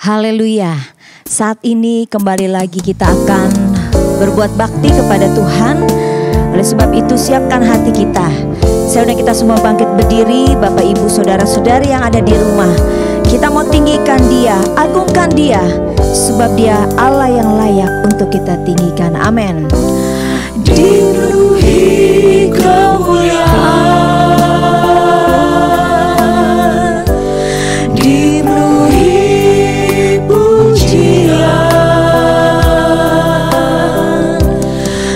Haleluya. Saat ini kembali lagi kita akan berbuat bakti kepada Tuhan. Oleh sebab itu siapkan hati kita. Saya undang kita semua bangkit berdiri, Bapak Ibu Saudara-saudari yang ada di rumah. Kita mau tinggikan Dia, agungkan Dia, sebab Dia Allah yang layak untuk kita tinggikan. Amin. Dipenuhi kemuliaan, dipenuhi pujian,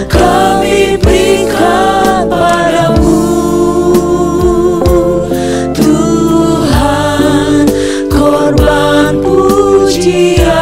kami berikan padamu Tuhan korban pujian.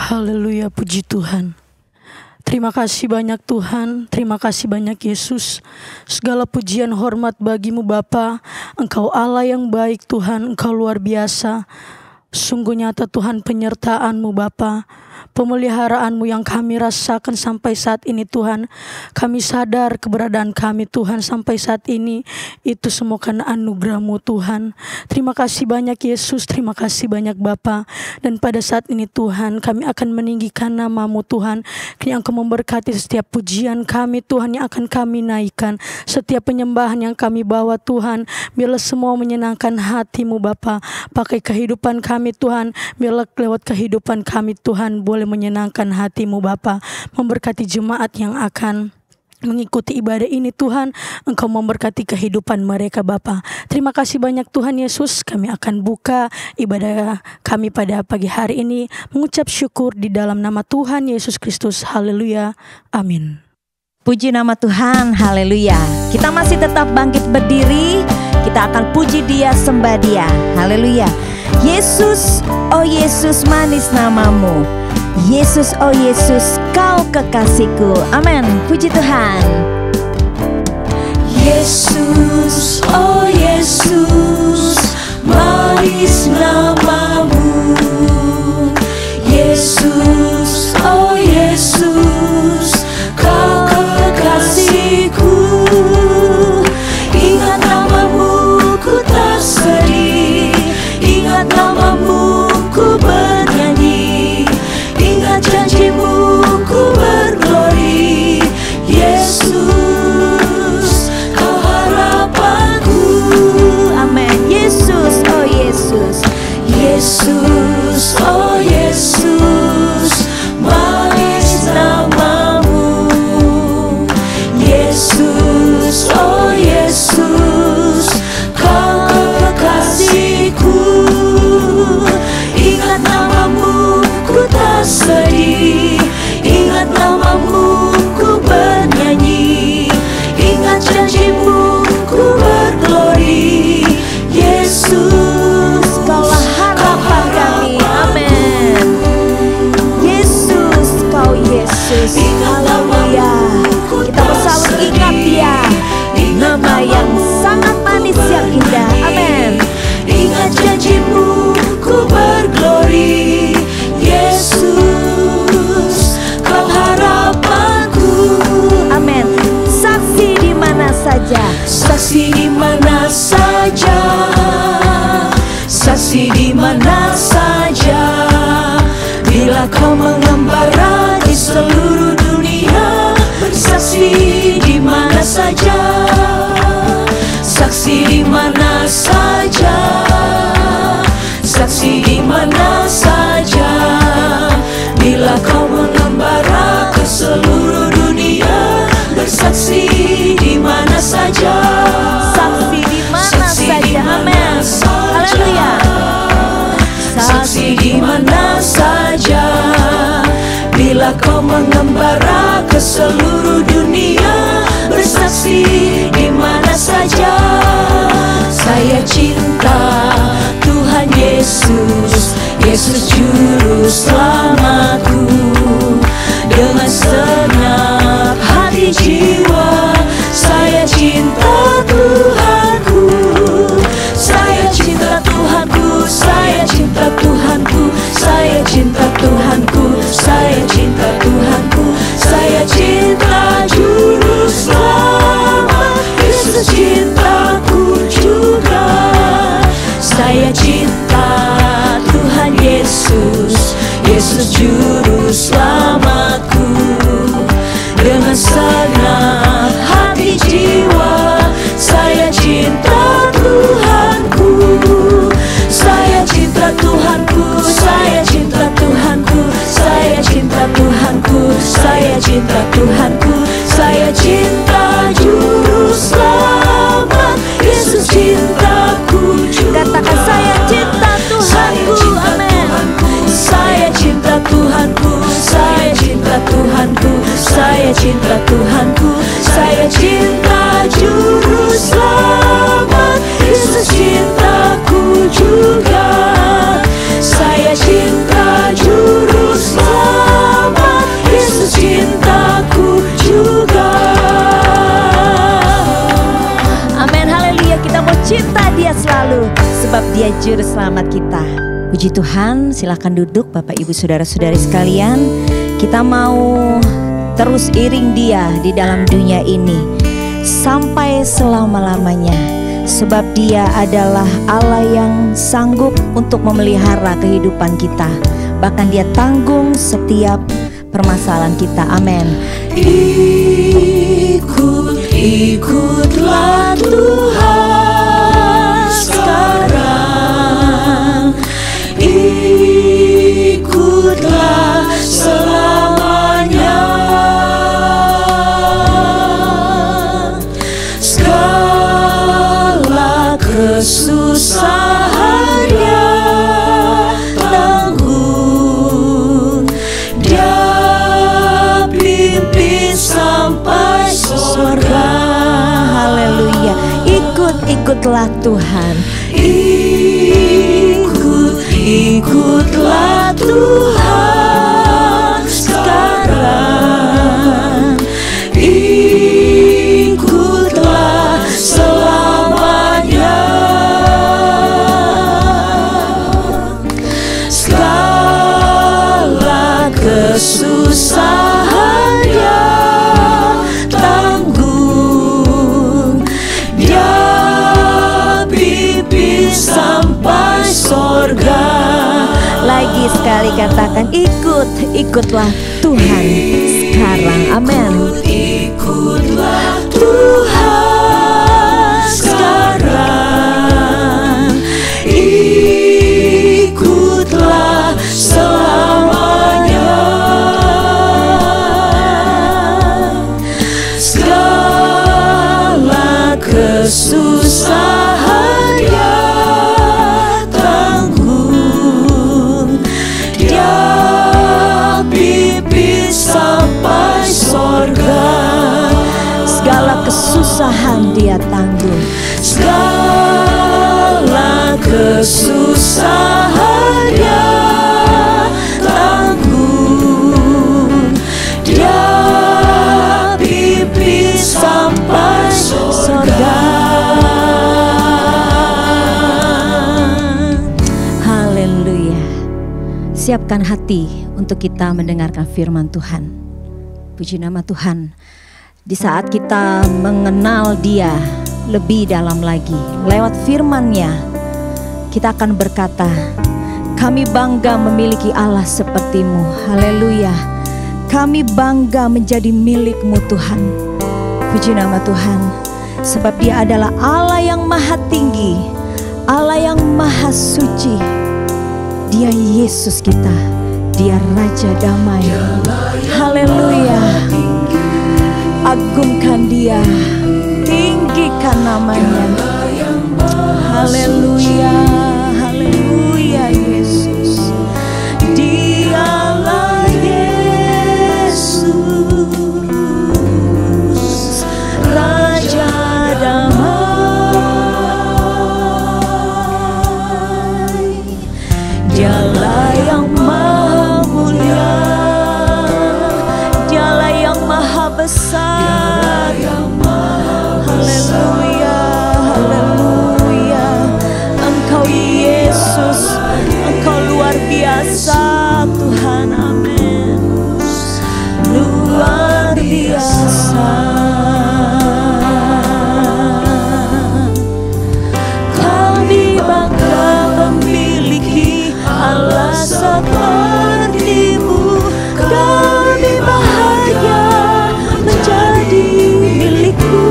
Haleluya, puji Tuhan. Terima kasih banyak Tuhan, terima kasih banyak Yesus. Segala pujian hormat bagimu Bapa. Engkau Allah yang baik Tuhan, Engkau luar biasa. Sungguh nyata Tuhan penyertaan-Mu Bapa. Pemeliharaan-Mu yang kami rasakan sampai saat ini Tuhan. Kami sadar keberadaan kami Tuhan sampai saat ini. Itu semua karena anugerah-Mu Tuhan. Terima kasih banyak Yesus, terima kasih banyak Bapa. Dan pada saat ini Tuhan, kami akan meninggikan nama-Mu Tuhan, yang Engkau memberkati setiap pujian kami Tuhan yang akan kami naikkan. Setiap penyembahan yang kami bawa Tuhan, biarlah semua menyenangkan hati-Mu Bapa. Pakai kehidupan kami Tuhan, biarlah lewat kehidupan kami Tuhan boleh menyenangkan hati-Mu Bapa. Memberkati jemaat yang akan mengikuti ibadah ini Tuhan, Engkau memberkati kehidupan mereka Bapa. Terima kasih banyak Tuhan Yesus. Kami akan buka ibadah kami pada pagi hari ini mengucap syukur di dalam nama Tuhan Yesus Kristus. Haleluya, amin. Puji nama Tuhan, haleluya. Kita masih tetap bangkit berdiri. Kita akan puji Dia, sembah Dia, haleluya. Yesus, oh Yesus manis namamu. Yesus, oh Yesus, Kau kekasihku. Amin. Puji Tuhan. Yesus, oh Yesus, manis namamu. Yesus, oh Yesus, Kau kekasihku. Ingat namamu ku tak sedih, ingat namamu ku bernyanyi, ingat janjimu ku berglori. Yesus, Kau harapanku. Amin. Yesus, oh Yesus. Yesus, oh Yesus, manis namamu. Yesus, oh Yesus, Kau kekasihku. Ingat namamu ku tak sedih, ingat namamu ku bernyanyi, ingat janjimu ku berglori. Yesus, Kaulah harapan kami. Amin. Yesus, Kau Yesus. Haleluya. Kita mau selalu ingat Dia, nama yang sangat manis yang indah. Amin. Ingat janjimu ku berglori. Yesus, Kau harapanku. Amin. Saksi di mana saja, Saksi di mana saja, saksi di mana saja. Bila Kau mengembara di seluruh dunia, bersaksi di mana saja, saksi di mana saja, saksi di mana saja. Bila Kau mengembara ke seluruh dunia, bersaksi di mana saja, saksi di mana saja. Amin. Haleluya. saksi di mana saja. Bila Kau mengembara ke seluruh dunia, bersaksi di mana saja. Saya cinta Tuhan Yesus, Yesus juru selamatku. Dengan segenap hati jiwa, saya cinta Tuhanku. Saya cinta Tuhanku, saya cinta Tuhanku, saya cinta Tuhanku, saya cinta Tuhanku, saya cinta juru selamat. Yesus cintaku juga. Saya cinta Tuhan Yesus, Yesus juru selamatku. Dengan segenap hati jiwa, saya cinta Tuhanku. Saya cinta Tuhanku, saya cinta Tuhanku, saya cinta Tuhanku, saya cinta Tuhanku, saya cinta juru selamat. Yesus cintaku juga. Katakan saya cinta Tuhanku. Amin. Saya cinta Tuhanku, saya cinta Tuhanku, saya cinta Tuhanku, saya cinta juru selamat. Yesus cintaku juga. Saya cinta juru selamat. Yesus cintaku juga. Amin. Haleluya. Kita mau cinta Dia selalu, sebab Dia juru selamat kita. Puji Tuhan, silakan duduk Bapak Ibu Saudara-saudari sekalian. Kita mau terus iring Dia di dalam dunia ini sampai selama-lamanya. Sebab Dia adalah Allah yang sanggup untuk memelihara kehidupan kita. Bahkan Dia tanggung setiap permasalahan kita. Amin. Ikutlah Tuhan sekarang, ikutlah selamanya. Segala kesusahannya tanggung, Dia pimpin sampai surga. Haleluya. Ikutlah Tuhan. Ikutlah Tuhan sekarang, ikutlah selamanya. Segala kesusahannya tanggung, Dia pimpin sampai surga. Lagi sekali katakan, ikutlah Tuhan sekarang. Amin. Ikutlah Tuhan sekarang, ikutlah selamanya. Segala kesusahannya tanggung, Dia pimpin sampai surga. Segala kesusahan Dia tanggung. Segala kesusahannya tanggung, Dia pimpin sampai surga. Haleluya. Siapkan hati untuk kita mendengarkan firman Tuhan. Puji nama Tuhan. Di saat kita mengenal Dia lebih dalam lagi lewat firman-Nya, kita akan berkata, kami bangga memiliki Allah seperti-Mu. Haleluya. Kami bangga menjadi milik-Mu Tuhan. Puji nama Tuhan. Sebab Dia adalah Allah yang maha tinggi, Allah yang maha suci. Dia Yesus kita, Dia Raja Damai. Haleluya. Agungkan Dia, tinggikan namanya. Haleluya, haleluya Yesus. Dialah Yesus, Raja Damai. Dialah yang maha mulia, Dialah yang maha besar. Haleluya, haleluya. Engkau Yesus, Engkau luar biasa Tuhan. Amin. Luar biasa. Kami bangga memiliki Allah seperti-Mu. Kami bahagia menjadi milik-Mu.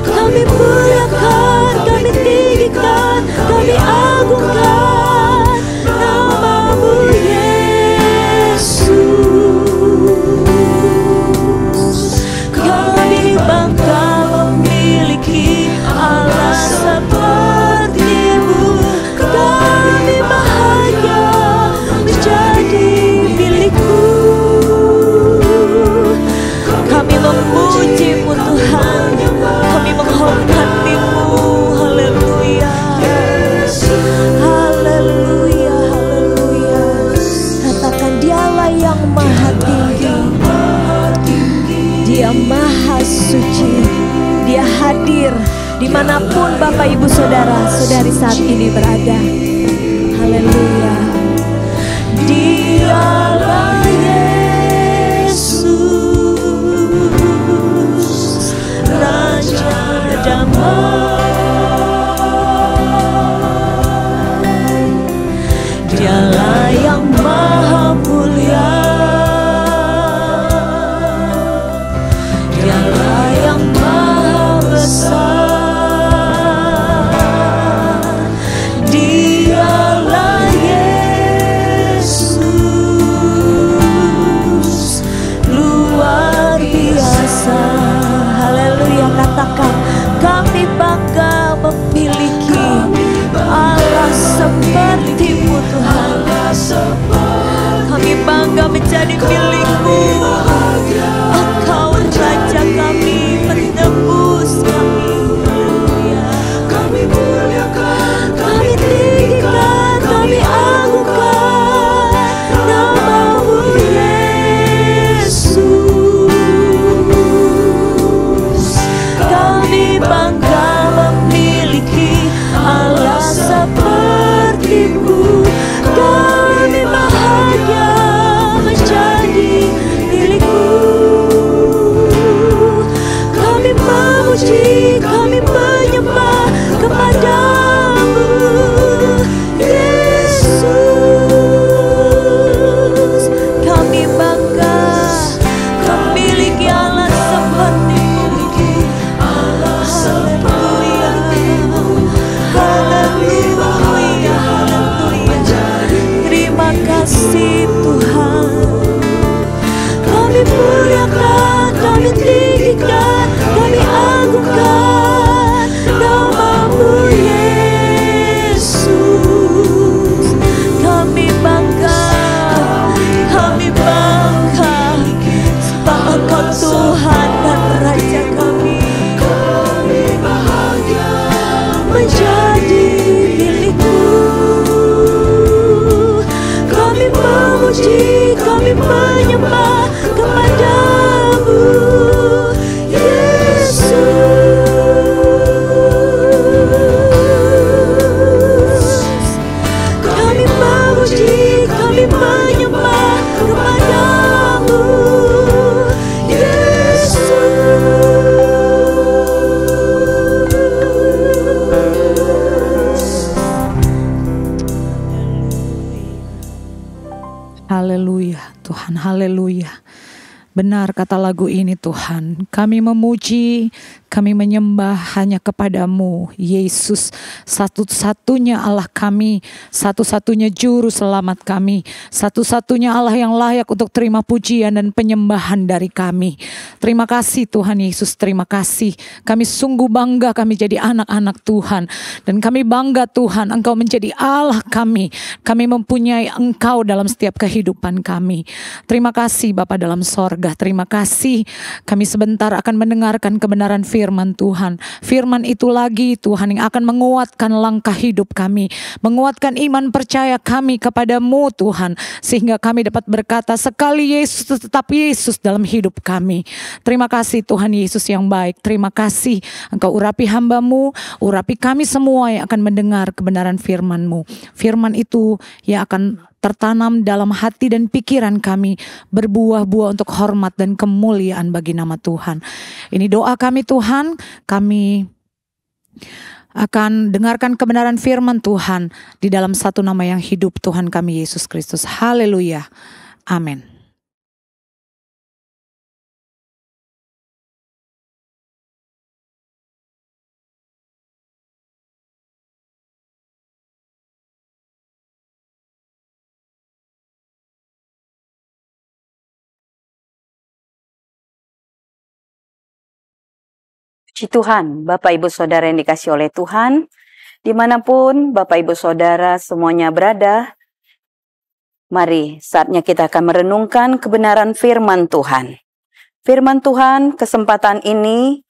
Kami muliakan, kami tinggikan, kami agungkan nama-Mu Yesus. Kami bangga memiliki Allah seperti-Mu. Kami bahagia menjadi milik-Mu. Kami memuji-Mu Tuhan, kami menghormati-Mu. Haleluya, haleluya, haleluya. Katakan, Dialah yang maha tinggi, Dia maha suci. Dia hadir dimanapun Bapak Ibu Saudara-saudari saat ini berada. Haleluya. Dialah Yesus, Raja damai. Dialah yang maha mulia, Dialah yang maha besar. Dialah Yesus, luar biasa. Haleluya, katakan, kami bangga memiliki Allah seperti-Mu Tuhan. Kami bangga menjadi milik-Mu. Engkau Raja kami, penebus kami. Haleluya. Kami muliakan, kami tinggikan, kami agungkan nama-Mu Yesus. Kami bangga memiliki Allah seperti-Mu. Kami bahagia menjadi milik-Mu. Kami memuji, kami menyembah kepada-Mu Yesus. Kami bangga memiliki Allah seperti-Mu. Haleluya, haleluya, haleluya. Terima kasih Tuhan. Kami muliakan, kami tinggikan, kami agungkan nama-Mu Yesus. Kami bangga, kami bangga bahwa Engkau Tuhan dan Raja kami. Kami bahagia menjadi milik-Mu. Kami memuji, kami menyembah kepada-Mu Yesus. Kami memuji, kami menyembah kepada-Mu Yesus. Haleluya Tuhan, haleluya. Benar kata lagu ini Tuhan, kami memuji, kami menyembah hanya kepada-Mu Yesus, satu-satunya Allah kami, satu-satunya juru selamat kami, satu-satunya Allah yang layak untuk terima pujian dan penyembahan dari kami. Terima kasih Tuhan Yesus, terima kasih. Kami sungguh bangga kami jadi anak-anak Tuhan, dan kami bangga Tuhan Engkau menjadi Allah kami. Kami mempunyai Engkau dalam setiap kehidupan kami. Terima kasih Bapa dalam sorga. Terima kasih, kami sebentar akan mendengarkan kebenaran firman Tuhan. Firman itu lagi Tuhan yang akan menguatkan langkah hidup kami, menguatkan iman percaya kami kepada-Mu Tuhan, sehingga kami dapat berkata sekali Yesus tetap Yesus dalam hidup kami. Terima kasih Tuhan Yesus yang baik. Terima kasih Engkau urapi hamba-Mu, urapi kami semua yang akan mendengar kebenaran firman-Mu. Firman itu yang akan tertanam dalam hati dan pikiran kami, berbuah-buah untuk hormat dan kemuliaan bagi nama Tuhan. Ini doa kami Tuhan, kami akan dengarkan kebenaran firman Tuhan di dalam satu nama yang hidup, Tuhan kami Yesus Kristus. Haleluya, amin. Puji Tuhan, Bapak Ibu Saudara yang dikasihi oleh Tuhan, dimanapun Bapak Ibu Saudara semuanya berada, mari saatnya kita akan merenungkan kebenaran firman Tuhan. Firman Tuhan kesempatan ini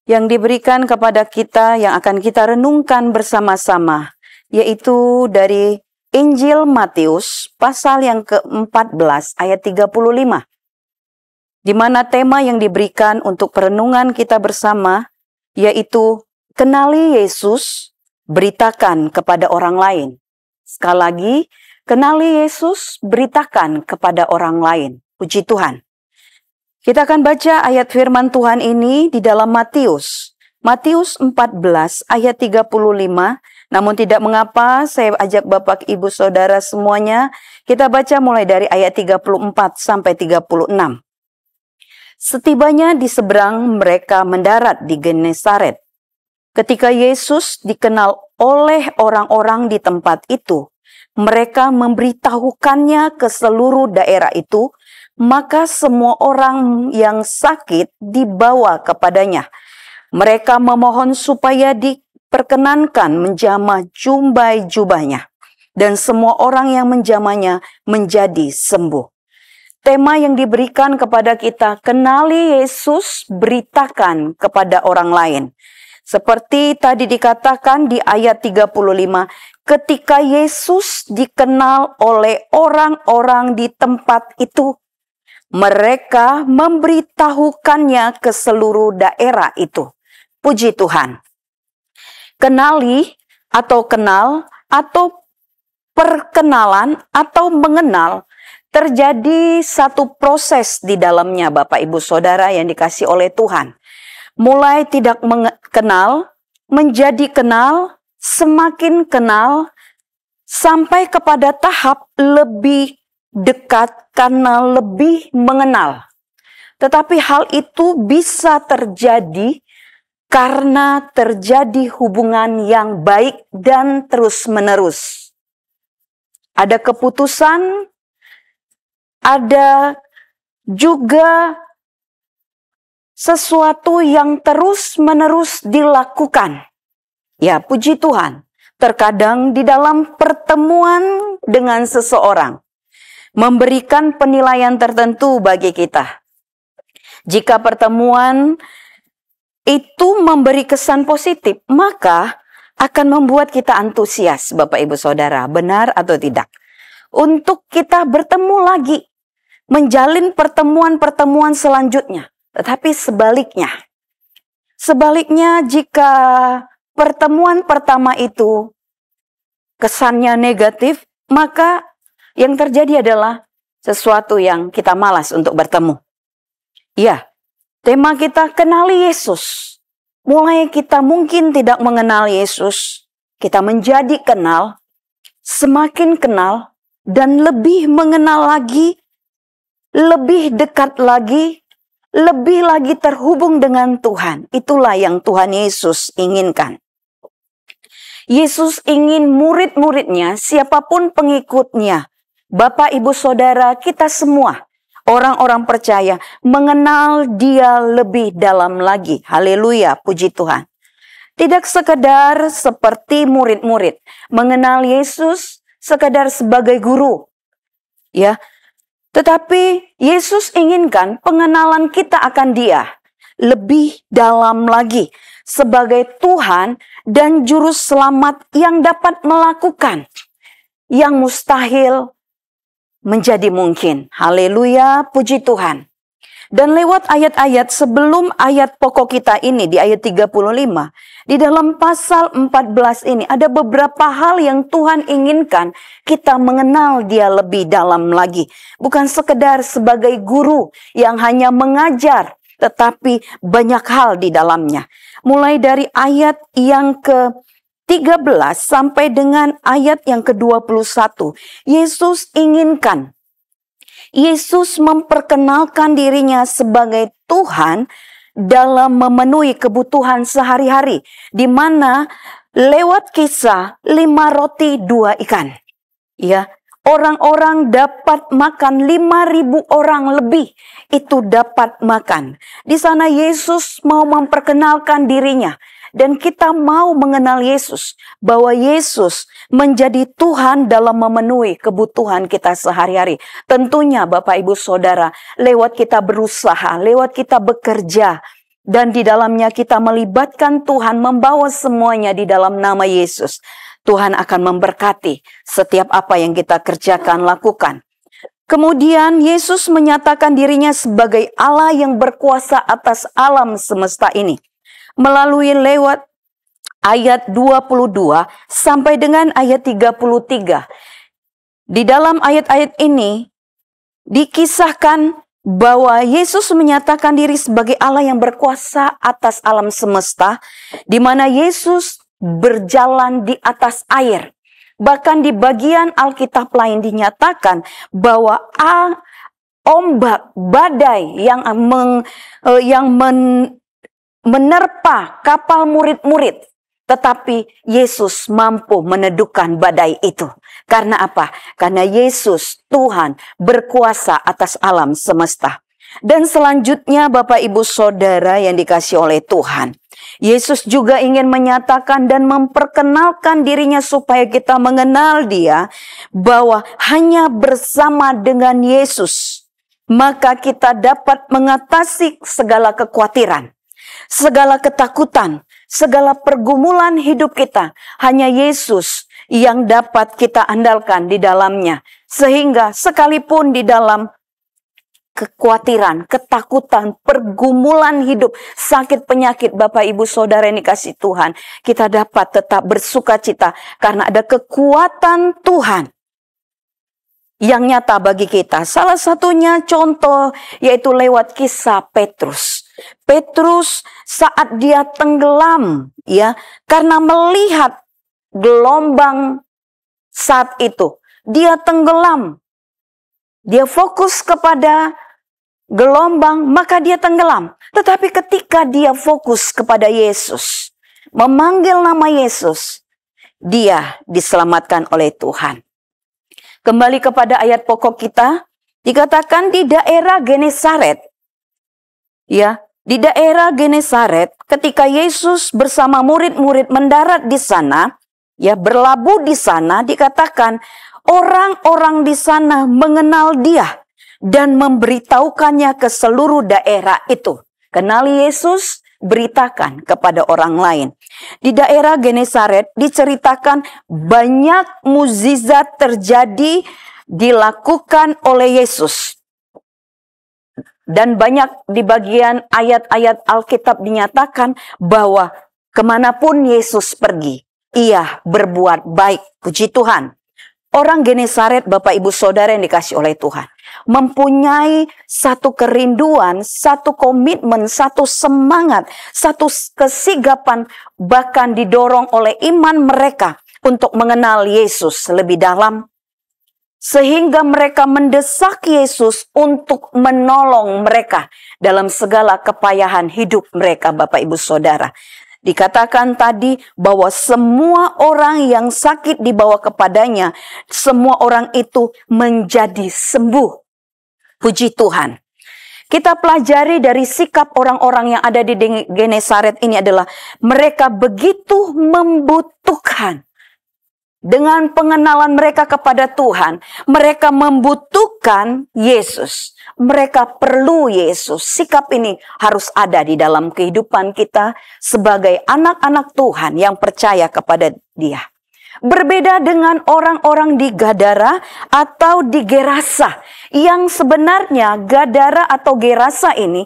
yang diberikan kepada kita yang akan kita renungkan bersama-sama, yaitu dari Injil Matius pasal yang ke-14 ayat 35. Di mana tema yang diberikan untuk perenungan kita bersama yaitu kenali Yesus, beritakan kepada orang lain. Sekali lagi, kenali Yesus, beritakan kepada orang lain. Puji Tuhan. Kita akan baca ayat firman Tuhan ini di dalam Matius 14 ayat 35. Namun tidak mengapa, saya ajak Bapak Ibu Saudara semuanya, kita baca mulai dari ayat 34 sampai 36. Setibanya di seberang, mereka mendarat di Genesaret. Ketika Yesus dikenal oleh orang-orang di tempat itu, mereka memberitahukannya ke seluruh daerah itu, maka semua orang yang sakit dibawa kepadanya. Mereka memohon supaya diperkenankan menjamah jubahnya, dan semua orang yang menjamahnya menjadi sembuh. Tema yang diberikan kepada kita, kenali Yesus, beritakan kepada orang lain. Seperti tadi dikatakan di ayat 35, ketika Yesus dikenal oleh orang-orang di tempat itu, mereka memberitahukannya ke seluruh daerah itu. Puji Tuhan. Kenali atau kenal atau perkenalan atau mengenal, terjadi satu proses di dalamnya Bapak Ibu Saudara yang dikasihi oleh Tuhan. Mulai tidak mengenal, menjadi kenal, semakin kenal, sampai kepada tahap lebih dekat karena lebih mengenal. Tetapi hal itu bisa terjadi karena terjadi hubungan yang baik dan terus-menerus. Ada keputusan, ada juga sesuatu yang terus-menerus dilakukan. Ya, puji Tuhan. Terkadang di dalam pertemuan dengan seseorang, memberikan penilaian tertentu bagi kita. Jika pertemuan itu memberi kesan positif, maka akan membuat kita antusias, Bapak Ibu Saudara, benar atau tidak? Untuk kita bertemu lagi, menjalin pertemuan-pertemuan selanjutnya. Tetapi sebaliknya jika pertemuan pertama itu kesannya negatif, maka yang terjadi adalah sesuatu yang kita malas untuk bertemu. Ya, tema kita kenali Yesus. Mulai kita mungkin tidak mengenal Yesus, kita menjadi kenal, semakin kenal, dan lebih mengenal lagi, lebih dekat lagi, lebih lagi terhubung dengan Tuhan. Itulah yang Tuhan Yesus inginkan. Yesus ingin murid-muridnya, siapapun pengikutnya, Bapak, Ibu, Saudara, kita semua, orang-orang percaya, mengenal Dia lebih dalam lagi. Haleluya, puji Tuhan. Tidak sekedar seperti murid-murid, mengenal Yesus sekedar sebagai guru. Ya, tetapi Yesus inginkan pengenalan kita akan Dia lebih dalam lagi sebagai Tuhan dan Juru Selamat yang dapat melakukan yang mustahil menjadi mungkin. Haleluya, puji Tuhan. Dan lewat ayat-ayat sebelum ayat pokok kita ini di ayat 35, di dalam pasal 14 ini ada beberapa hal yang Tuhan inginkan kita mengenal Dia lebih dalam lagi. Bukan sekedar sebagai guru yang hanya mengajar, tetapi banyak hal di dalamnya. Mulai dari ayat yang ke-13 sampai dengan ayat yang ke-21, Yesus inginkan, Yesus memperkenalkan dirinya sebagai Tuhan dalam memenuhi kebutuhan sehari-hari, di mana lewat kisah 5 roti 2 ikan. Ya, orang-orang dapat makan, 5.000 orang lebih itu dapat makan. Di sana Yesus mau memperkenalkan dirinya. Dan kita mau mengenal Yesus, bahwa Yesus menjadi Tuhan dalam memenuhi kebutuhan kita sehari-hari. Tentunya Bapak Ibu Saudara, lewat kita berusaha, lewat kita bekerja, dan di dalamnya kita melibatkan Tuhan, membawa semuanya di dalam nama Yesus. Tuhan akan memberkati setiap apa yang kita kerjakan, lakukan. Kemudian Yesus menyatakan dirinya sebagai Allah yang berkuasa atas alam semesta ini. lewat ayat 22 sampai dengan ayat 33. Di dalam ayat-ayat ini dikisahkan bahwa Yesus menyatakan diri sebagai Allah yang berkuasa atas alam semesta, di mana Yesus berjalan di atas air. Bahkan di bagian Alkitab lain dinyatakan bahwa ombak badai yang menerpa kapal murid-murid. Tetapi Yesus mampu meneduhkan badai itu. Karena apa? Karena Yesus, Tuhan, berkuasa atas alam semesta. Dan selanjutnya Bapak Ibu Saudara yang dikasihi oleh Tuhan, Yesus juga ingin menyatakan dan memperkenalkan dirinya supaya kita mengenal Dia, bahwa hanya bersama dengan Yesus, maka kita dapat mengatasi segala kekhawatiran, segala ketakutan, segala pergumulan hidup kita. Hanya Yesus yang dapat kita andalkan di dalamnya. Sehingga sekalipun di dalam kekhawatiran, ketakutan, pergumulan hidup, sakit penyakit, Bapak Ibu Saudara yang dikasihi Tuhan, kita dapat tetap bersuka cita karena ada kekuatan Tuhan yang nyata bagi kita. Salah satunya contoh yaitu lewat kisah Petrus. Petrus saat dia tenggelam, ya, karena melihat gelombang saat itu, dia tenggelam. Dia fokus kepada gelombang, maka dia tenggelam. Tetapi ketika dia fokus kepada Yesus, memanggil nama Yesus, dia diselamatkan oleh Tuhan. Kembali kepada ayat pokok kita, dikatakan di daerah Genesaret. Ya, di daerah Genesaret, ketika Yesus bersama murid-murid mendarat di sana, ya, berlabuh di sana, dikatakan orang-orang di sana mengenal Dia dan memberitahukannya ke seluruh daerah itu. Kenali Yesus, beritakan kepada orang lain. Di daerah Genesaret diceritakan banyak mukjizat terjadi dilakukan oleh Yesus. Dan banyak di bagian ayat-ayat Alkitab dinyatakan bahwa kemanapun Yesus pergi, Ia berbuat baik. Puji Tuhan. Orang Genesaret, Bapak Ibu Saudara yang dikasihi oleh Tuhan, mempunyai satu kerinduan, satu komitmen, satu semangat, satu kesigapan, bahkan didorong oleh iman mereka untuk mengenal Yesus lebih dalam. Sehingga mereka mendesak Yesus untuk menolong mereka dalam segala kepayahan hidup mereka, Bapak Ibu Saudara. Dikatakan tadi bahwa semua orang yang sakit dibawa kepadanya, semua orang itu menjadi sembuh. Puji Tuhan. Kita pelajari dari sikap orang-orang yang ada di Genesaret ini adalah mereka begitu membutuhkan. Dengan pengenalan mereka kepada Tuhan, mereka membutuhkan Yesus. Mereka perlu Yesus. Sikap ini harus ada di dalam kehidupan kita sebagai anak-anak Tuhan yang percaya kepada Dia. Berbeda dengan orang-orang di Gadara atau di Gerasa, yang sebenarnya Gadara atau Gerasa ini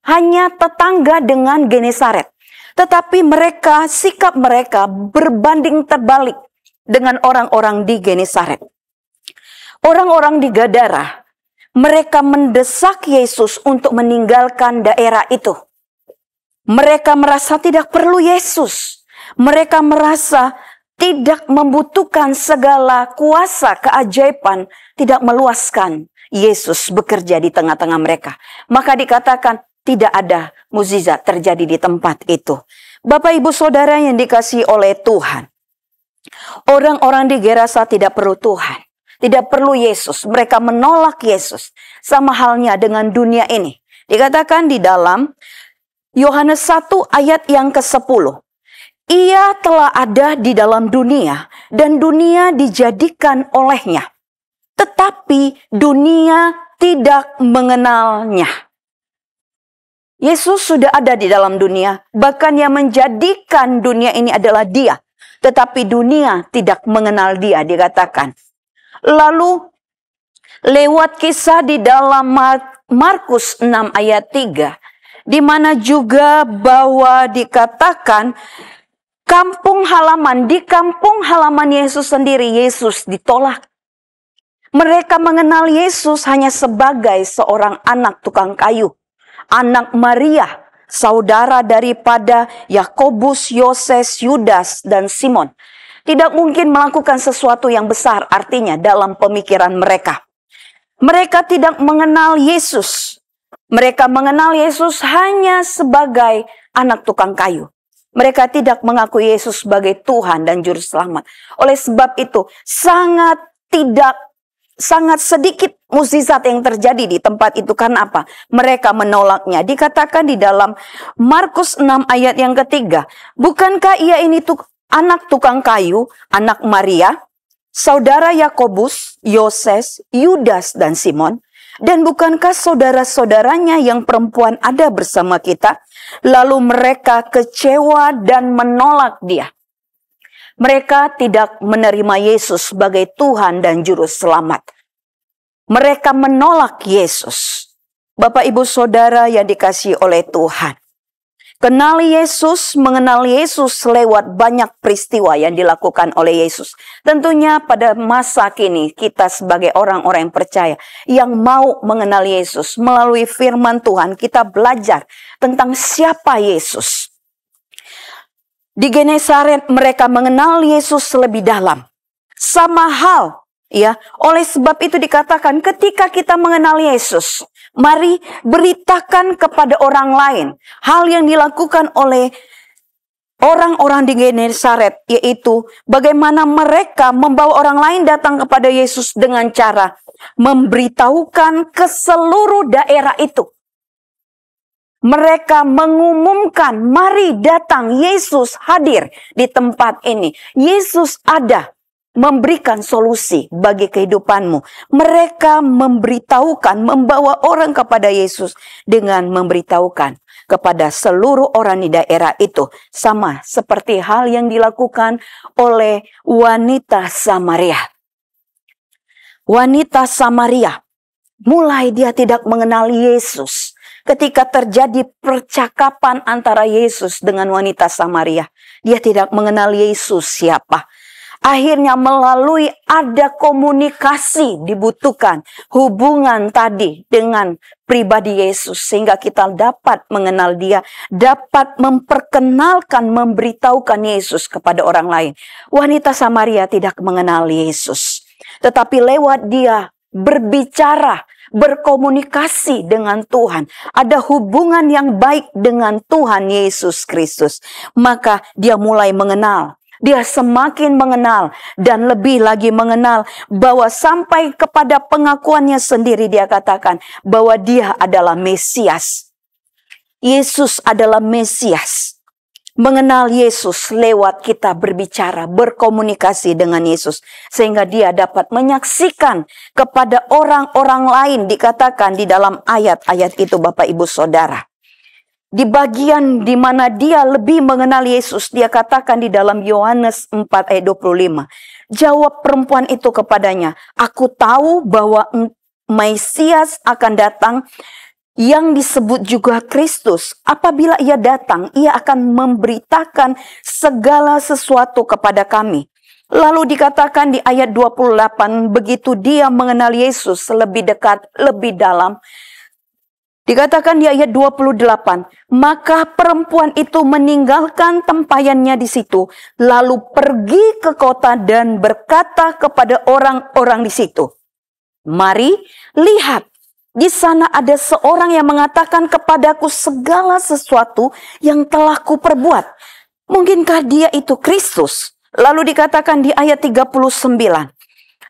hanya tetangga dengan Genesaret. Tetapi mereka, sikap mereka berbanding terbalik dengan orang-orang di Genesaret. Orang-orang di Gadara, mereka mendesak Yesus untuk meninggalkan daerah itu. Mereka merasa tidak perlu Yesus. Mereka merasa tidak membutuhkan segala kuasa keajaiban, tidak meluaskan Yesus bekerja di tengah-tengah mereka. Maka dikatakan tidak ada mukjizat terjadi di tempat itu. Bapak Ibu Saudara yang dikasihi oleh Tuhan, orang-orang di Gerasa tidak perlu Tuhan, tidak perlu Yesus. Mereka menolak Yesus. Sama halnya dengan dunia ini. Dikatakan di dalam Yohanes 1 ayat yang ke-10. Ia telah ada di dalam dunia dan dunia dijadikan olehnya. Tetapi dunia tidak mengenalnya. Yesus sudah ada di dalam dunia. Bahkan yang menjadikan dunia ini adalah Dia. Tetapi dunia tidak mengenal Dia, dikatakan. Lalu lewat kisah di dalam Markus 6 ayat 3, di mana juga bahwa dikatakan di kampung halaman Yesus sendiri, Yesus ditolak. Mereka mengenal Yesus hanya sebagai seorang anak tukang kayu, anak Maria, saudara daripada Yakobus, Yoses, Yudas, dan Simon. Tidak mungkin melakukan sesuatu yang besar, artinya dalam pemikiran mereka. Mereka tidak mengenal Yesus. Mereka mengenal Yesus hanya sebagai anak tukang kayu. Mereka tidak mengakui Yesus sebagai Tuhan dan Juru Selamat. Oleh sebab itu, sangat sedikit mukjizat yang terjadi di tempat itu. Karena apa? Mereka menolaknya. Dikatakan di dalam Markus 6 ayat yang ketiga, bukankah ia ini anak tukang kayu, anak Maria, saudara Yakobus, Yoses, Yudas, dan Simon? Dan bukankah saudara-saudaranya yang perempuan ada bersama kita? Lalu mereka kecewa dan menolak dia. Mereka tidak menerima Yesus sebagai Tuhan dan Juru Selamat. Mereka menolak Yesus. Bapak, Ibu, Saudara yang dikasihi oleh Tuhan. Mengenal Yesus lewat banyak peristiwa yang dilakukan oleh Yesus. Tentunya pada masa kini kita sebagai orang-orang yang percaya, yang mau mengenal Yesus melalui firman Tuhan, kita belajar tentang siapa Yesus. Di Genesaret mereka mengenal Yesus lebih dalam. Sama hal, ya. Oleh sebab itu dikatakan ketika kita mengenal Yesus, mari beritakan kepada orang lain hal yang dilakukan oleh orang-orang di Genesaret, yaitu bagaimana mereka membawa orang lain datang kepada Yesus dengan cara memberitahukan ke seluruh daerah itu. Mereka mengumumkan, mari datang, Yesus hadir di tempat ini. Yesus ada, memberikan solusi bagi kehidupanmu. Mereka memberitahukan, membawa orang kepada Yesus dengan memberitahukan kepada seluruh orang di daerah itu. Sama seperti hal yang dilakukan oleh wanita Samaria. Wanita Samaria, mulai dia tidak mengenal Yesus. Ketika terjadi percakapan antara Yesus dengan wanita Samaria, dia tidak mengenal Yesus siapa. Akhirnya melalui ada komunikasi dibutuhkan, hubungan tadi dengan pribadi Yesus, sehingga kita dapat mengenal dia, dapat memperkenalkan, memberitahukan Yesus kepada orang lain. Wanita Samaria tidak mengenal Yesus, tetapi lewat dia berbicara, berkomunikasi dengan Tuhan, ada hubungan yang baik dengan Tuhan Yesus Kristus, maka dia mulai mengenal. Dia semakin mengenal dan lebih lagi mengenal, bahwa sampai kepada pengakuannya sendiri dia katakan bahwa dia adalah Mesias. Yesus adalah Mesias. Mengenal Yesus lewat kita berbicara, berkomunikasi dengan Yesus, sehingga dia dapat menyaksikan kepada orang-orang lain. Dikatakan di dalam ayat-ayat itu, Bapak, Ibu, Saudara, di bagian di mana dia lebih mengenal Yesus, dia katakan di dalam Yohanes 4 ayat 25. Jawab perempuan itu kepadanya, aku tahu bahwa Mesias akan datang, yang disebut juga Kristus. Apabila ia datang, ia akan memberitakan segala sesuatu kepada kami. Lalu dikatakan di ayat 28, begitu dia mengenal Yesus lebih dekat, lebih dalam, dikatakan di ayat 28, maka perempuan itu meninggalkan tempayannya di situ, lalu pergi ke kota dan berkata kepada orang-orang di situ, mari lihat, di sana ada seorang yang mengatakan kepadaku segala sesuatu yang telah kuperbuat. Mungkinkah dia itu Kristus? Lalu dikatakan di ayat 39,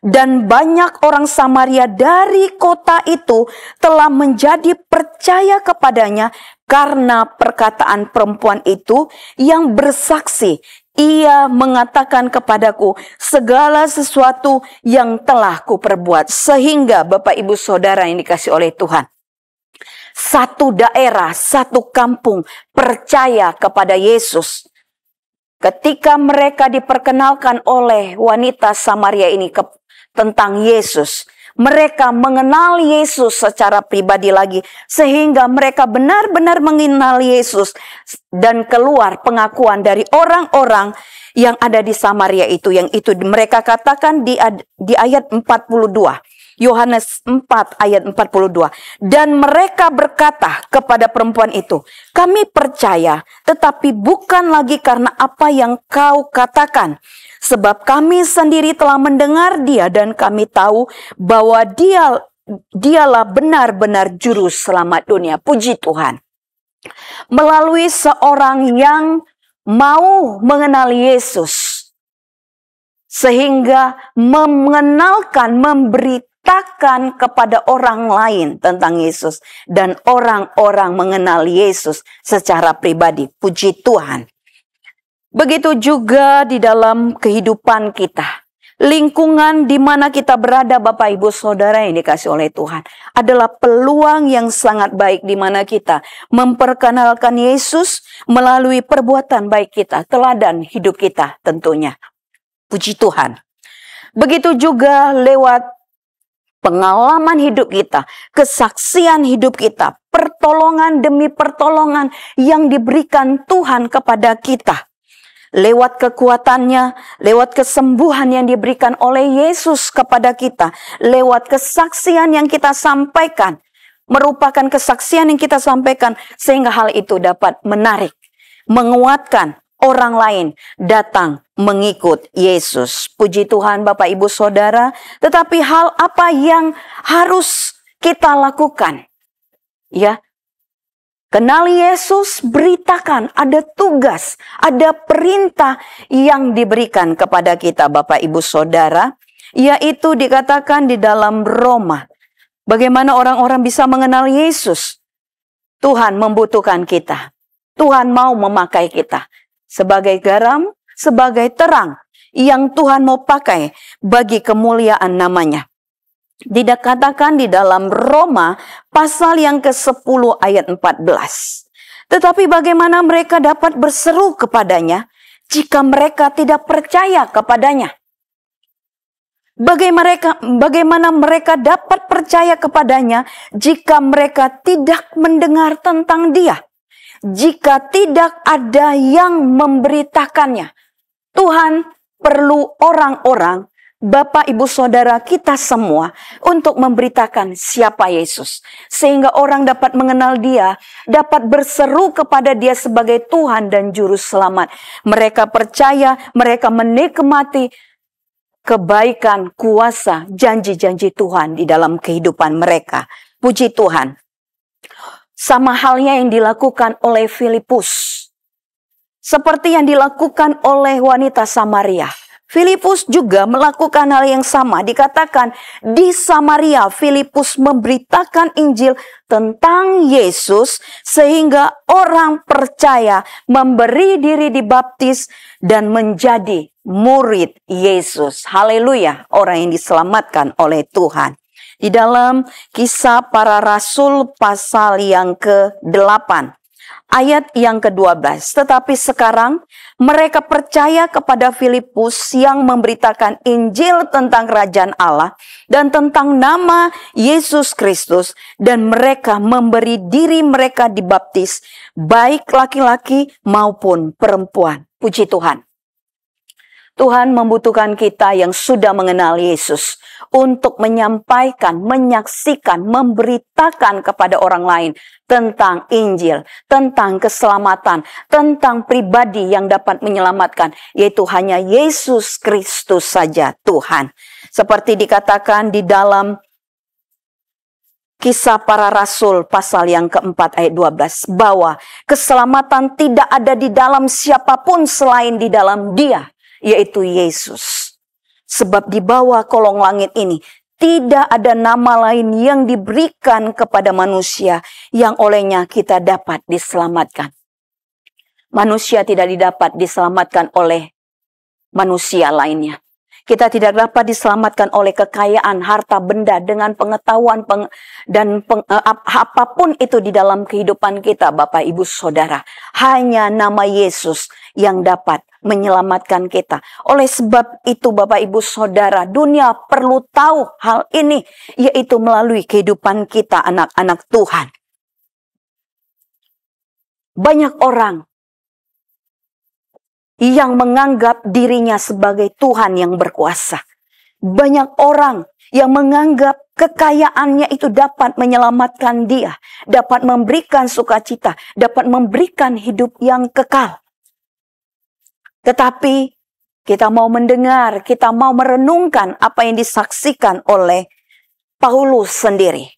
dan banyak orang Samaria dari kota itu telah menjadi percaya kepadanya karena perkataan perempuan itu yang bersaksi, ia mengatakan kepadaku segala sesuatu yang telah kuperbuat. Sehingga Bapak, Ibu, Saudara yang dikasih oleh Tuhan, satu daerah, satu kampung percaya kepada Yesus. Ketika mereka diperkenalkan oleh wanita Samaria ini tentang Yesus, mereka mengenal Yesus secara pribadi lagi, sehingga mereka benar-benar mengenal Yesus, dan keluar pengakuan dari orang-orang yang ada di Samaria itu, yang itu mereka katakan di ayat 42. Yohanes 4 ayat 42. Dan mereka berkata kepada perempuan itu, kami percaya, tetapi bukan lagi karena apa yang kau katakan. Sebab kami sendiri telah mendengar dia, dan kami tahu bahwa dialah benar-benar juru selamat dunia. Puji Tuhan. Melalui seorang yang mau mengenal Yesus, sehingga mengenalkan, memberitakan kepada orang lain tentang Yesus, dan orang-orang mengenal Yesus secara pribadi. Puji Tuhan. Begitu juga di dalam kehidupan kita. Lingkungan di mana kita berada, Bapak Ibu Saudara yang dikasih oleh Tuhan, adalah peluang yang sangat baik di mana kita memperkenalkan Yesus melalui perbuatan baik kita, teladan hidup kita tentunya. Puji Tuhan. Begitu juga lewat pengalaman hidup kita, kesaksian hidup kita, pertolongan demi pertolongan yang diberikan Tuhan kepada kita. Lewat kekuatannya, lewat kesembuhan yang diberikan oleh Yesus kepada kita, lewat kesaksian yang kita sampaikan, merupakan kesaksian yang kita sampaikan, sehingga hal itu dapat menarik, menguatkan orang lain datang mengikut Yesus. Puji Tuhan Bapak Ibu Saudara. Tetapi hal apa yang harus kita lakukan? Ya, kenal Yesus, beritakan, ada tugas, ada perintah yang diberikan kepada kita Bapak Ibu Saudara, yaitu dikatakan di dalam Roma. Bagaimana orang-orang bisa mengenal Yesus? Tuhan membutuhkan kita. Tuhan mau memakai kita sebagai garam, sebagai terang yang Tuhan mau pakai bagi kemuliaan namanya. Dikatakan di dalam Roma pasal yang ke-10 ayat 14. Tetapi bagaimana mereka dapat berseru kepadanya jika mereka tidak percaya kepadanya? Bagaimana mereka dapat percaya kepadanya jika mereka tidak mendengar tentang dia? Jika tidak ada yang memberitakannya. Tuhan perlu orang-orang, Bapak Ibu Saudara kita semua, untuk memberitakan siapa Yesus. Sehingga orang dapat mengenal dia, dapat berseru kepada dia sebagai Tuhan dan Juru Selamat. Mereka percaya, mereka menikmati kebaikan, kuasa, janji-janji Tuhan di dalam kehidupan mereka. Puji Tuhan. Sama halnya yang dilakukan oleh Filipus. Seperti yang dilakukan oleh wanita Samaria. Filipus juga melakukan hal yang sama. Dikatakan di Samaria Filipus memberitakan Injil tentang Yesus sehingga orang percaya, memberi diri dibaptis dan menjadi murid Yesus. Haleluya, orang yang diselamatkan oleh Tuhan. Di dalam Kisah Para Rasul pasal yang ke-8. Ayat yang ke-12. Tetapi sekarang mereka percaya kepada Filipus yang memberitakan Injil tentang kerajaan Allah dan tentang nama Yesus Kristus, dan mereka memberi diri mereka dibaptis, baik laki-laki maupun perempuan. Puji Tuhan. Tuhan membutuhkan kita yang sudah mengenal Yesus untuk menyampaikan, menyaksikan, memberitakan kepada orang lain tentang Injil, tentang keselamatan, tentang pribadi yang dapat menyelamatkan, yaitu hanya Yesus Kristus saja Tuhan. Seperti dikatakan di dalam Kisah Para Rasul pasal yang ke-4 ayat 12, bahwa keselamatan tidak ada di dalam siapapun selain di dalam Dia, yaitu Yesus. Sebab di bawah kolong langit ini tidak ada nama lain yang diberikan kepada manusia yang olehnya kita dapat diselamatkan. Manusia tidak didapat diselamatkan oleh manusia lainnya. Kita tidak dapat diselamatkan oleh kekayaan, harta benda, dengan pengetahuan apapun itu di dalam kehidupan kita, Bapak Ibu Saudara. Hanya nama Yesus yang dapat menyelamatkan kita. Oleh sebab itu, Bapak Ibu Saudara, dunia perlu tahu hal ini, yaitu melalui kehidupan kita, anak-anak Tuhan. Banyak orang yang menganggap dirinya sebagai Tuhan yang berkuasa. Banyak orang yang menganggap kekayaannya itu dapat menyelamatkan dia, dapat memberikan sukacita, dapat memberikan hidup yang kekal. Tetapi kita mau mendengar, kita mau merenungkan apa yang disaksikan oleh Paulus sendiri.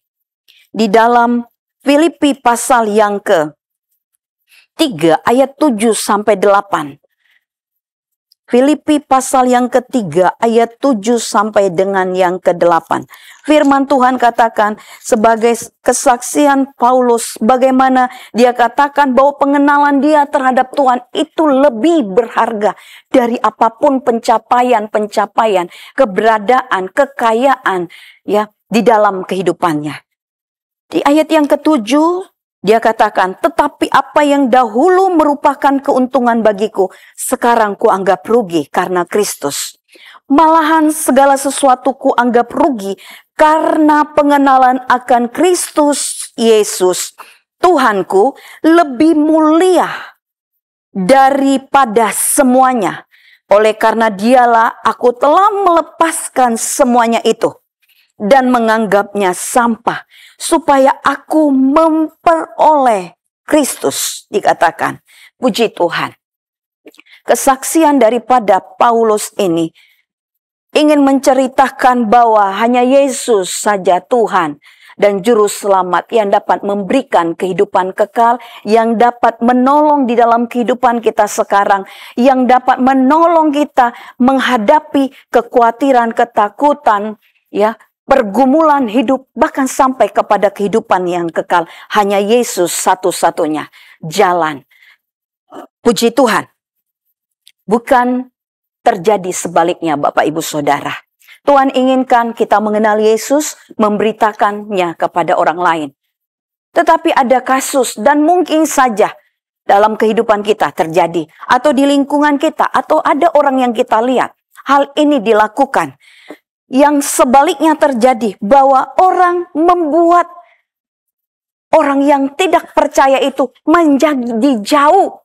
Di dalam Filipi pasal yang ke-3 ayat 7 sampai 8. Filipi pasal yang ke-3 ayat 7 sampai dengan yang ke-8. Firman Tuhan katakan sebagai kesaksian Paulus bagaimana dia katakan bahwa pengenalan dia terhadap Tuhan itu lebih berharga dari apapun pencapaian, keberadaan, kekayaan ya di dalam kehidupannya. Di ayat yang ke-7 dia katakan, tetapi apa yang dahulu merupakan keuntungan bagiku, sekarang kuanggap rugi karena Kristus. Malahan segala sesuatu kuanggap rugi karena pengenalan akan Kristus Yesus, Tuhanku, lebih mulia daripada semuanya. Oleh karena dialah aku telah melepaskan semuanya itu dan menganggapnya sampah, supaya aku memperoleh Kristus, dikatakan. Puji Tuhan. Kesaksian daripada Paulus ini ingin menceritakan bahwa hanya Yesus saja Tuhan dan Juru Selamat yang dapat memberikan kehidupan kekal, yang dapat menolong di dalam kehidupan kita sekarang, yang dapat menolong kita menghadapi kekhawatiran, ketakutan, ya, pergumulan hidup, bahkan sampai kepada kehidupan yang kekal. Hanya Yesus satu-satunya jalan. Puji Tuhan. Bukan terjadi sebaliknya, Bapak Ibu Saudara. Tuhan inginkan kita mengenal Yesus, memberitakannya kepada orang lain. Tetapi ada kasus dan mungkin saja dalam kehidupan kita terjadi, atau di lingkungan kita, atau ada orang yang kita lihat hal ini dilakukan. Yang sebaliknya terjadi, bahwa orang membuat orang yang tidak percaya itu menjadi jauh,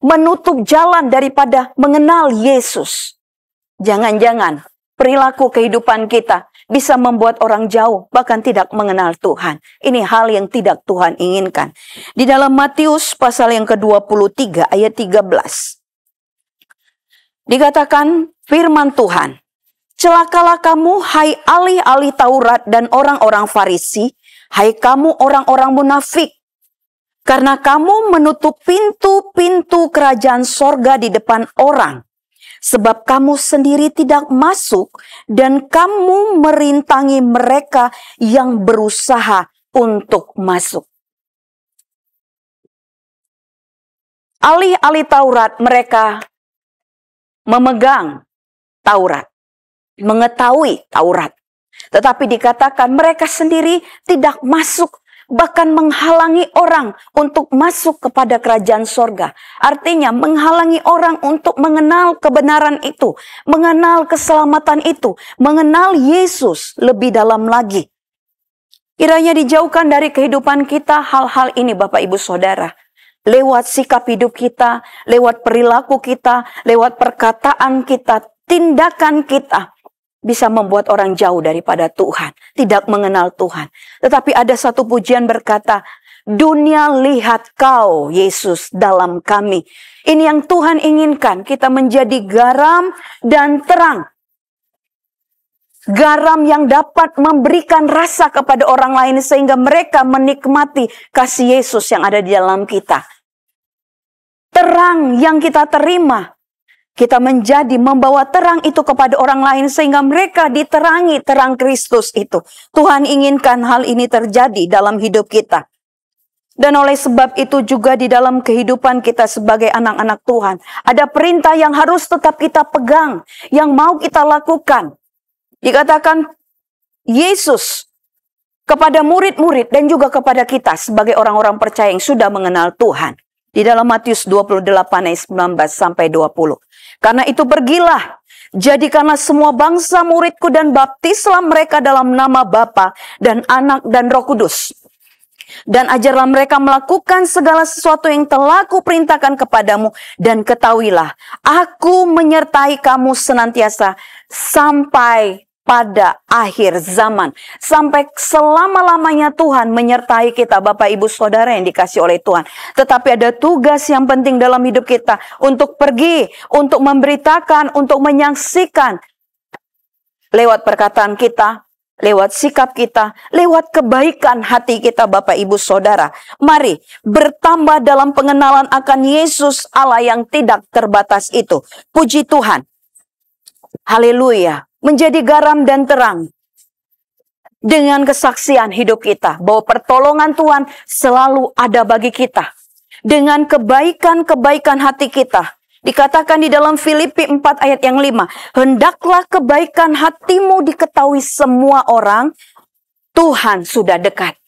menutup jalan daripada mengenal Yesus. Jangan-jangan perilaku kehidupan kita bisa membuat orang jauh, bahkan tidak mengenal Tuhan. Ini hal yang tidak Tuhan inginkan. Di dalam Matius pasal yang ke-23 ayat 13. Dikatakan firman Tuhan, celakalah kamu, hai ahli-ahli Taurat dan orang-orang Farisi, hai kamu orang-orang munafik, karena kamu menutup pintu-pintu kerajaan sorga di depan orang, sebab kamu sendiri tidak masuk dan kamu merintangi mereka yang berusaha untuk masuk. Ahli-ahli Taurat, mereka memegang Taurat, mengetahui Taurat. Tetapi dikatakan mereka sendiri tidak masuk, bahkan menghalangi orang untuk masuk kepada kerajaan sorga. Artinya menghalangi orang untuk mengenal kebenaran itu, mengenal keselamatan itu, mengenal Yesus lebih dalam lagi. Kiranya dijauhkan dari kehidupan kita hal-hal ini, Bapak Ibu Saudara. Lewat sikap hidup kita, lewat perilaku kita, lewat perkataan kita, tindakan kita, bisa membuat orang jauh daripada Tuhan, tidak mengenal Tuhan. Tetapi ada satu pujian berkata, dunia lihat kau Yesus dalam kami. Ini yang Tuhan inginkan, kita menjadi garam dan terang. Garam yang dapat memberikan rasa kepada orang lain sehingga mereka menikmati kasih Yesus yang ada di dalam kita. Terang yang kita terima, kita menjadi membawa terang itu kepada orang lain sehingga mereka diterangi terang Kristus itu. Tuhan inginkan hal ini terjadi dalam hidup kita. Dan oleh sebab itu juga di dalam kehidupan kita sebagai anak-anak Tuhan, ada perintah yang harus tetap kita pegang, yang mau kita lakukan. Dikatakan Yesus kepada murid-murid dan juga kepada kita sebagai orang-orang percaya yang sudah mengenal Tuhan. Di dalam Matius 28 ayat 19 sampai 20. Karena itu pergilah, jadikanlah semua bangsa muridku dan baptislah mereka dalam nama Bapa dan Anak dan Roh Kudus. Dan ajarlah mereka melakukan segala sesuatu yang telah kuperintahkan kepadamu. Dan ketahuilah, aku menyertai kamu senantiasa sampai pada akhir zaman. Sampai selama-lamanya Tuhan menyertai kita, Bapak Ibu Saudara yang dikasih oleh Tuhan. Tetapi ada tugas yang penting dalam hidup kita. Untuk pergi, untuk memberitakan, untuk menyaksikan. Lewat perkataan kita, lewat sikap kita, lewat kebaikan hati kita, Bapak Ibu Saudara. Mari bertambah dalam pengenalan akan Yesus Allah yang tidak terbatas itu. Puji Tuhan. Haleluya. Menjadi garam dan terang. Dengan kesaksian hidup kita. Bahwa pertolongan Tuhan selalu ada bagi kita. Dengan kebaikan-kebaikan hati kita. Dikatakan di dalam Filipi 4 ayat yang 5. Hendaklah kebaikan hatimu diketahui semua orang. Tuhan sudah dekat.